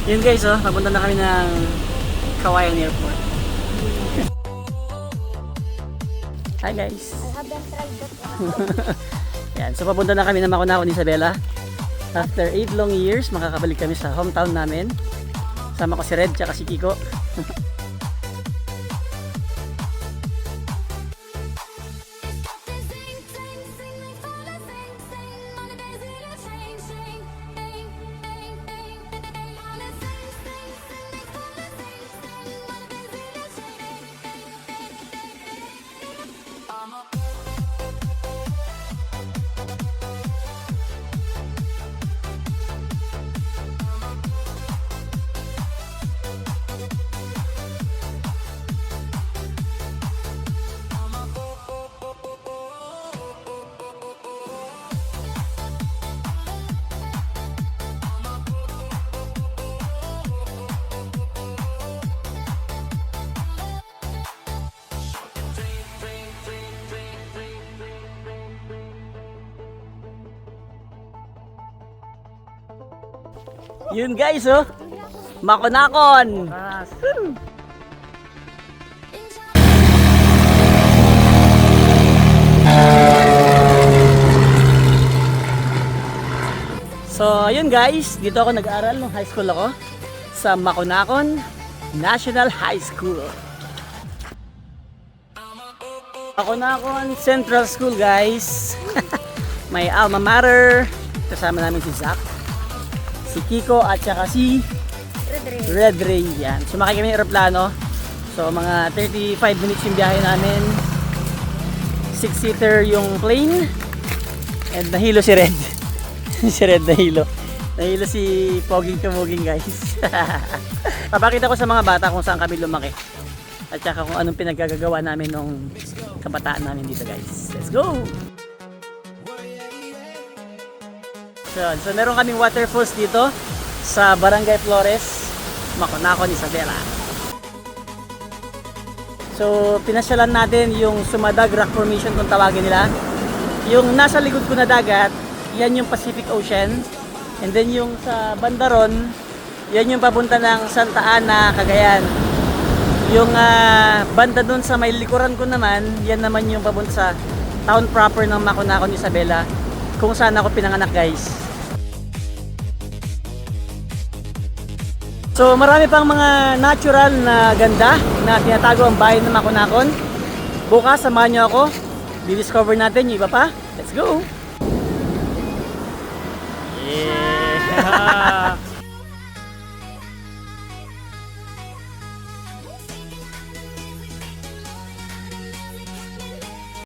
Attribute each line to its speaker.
Speaker 1: Yun guys, oh, papunta na kami ng Kawayan Airport. Hi guys.
Speaker 2: I haven't tried that one.
Speaker 1: Yan, so papunta na kami ng Macunaco ni Isabela. After 8 long years, makakabalik kami sa hometown namin. Sama ko si Red tsaka si Kiko. Yun guys, oh. Makunakon. So, yun guys, dito ako nag-aaral nung high school ako sa Makunakon National High School. Makunakon Central School guys. May alma mater. Kasama namin si Zach, si Kiko at saka si Red Ray. Yan. Sumakay kami ng aeroplano. So mga 35 minutes yung biyahe namin. 6-seater yung plane. And nahilo si Red. Si Red nahilo. Nahilo si Poging Kamuging guys. Papakita ko sa mga bata kung saan kami lumaki. At saka kung anong pinagagagawa namin nung kabataan namin dito guys. Let's go! So meron kaming waterfalls dito sa Barangay Flores, Makunakon, Isabela. So pinasyalan natin yung Sumadag Rock Formation kung tawagin nila. Yung nasa likod ko na dagat, yan yung Pacific Ocean. And then yung sa Bandaron, yan yung papunta ng Santa Ana, Cagayan. Yung banda dun sa may likuran ko naman, yan naman yung papunta sa town proper ng Makunakon, Isabela, kung saan ako pinanganak guys. So marami pang mga natural na ganda na tinatago ang bayan ng Makunakon. Bukas samahan nyo ako, di-discover natin yung iba pa. Let's go!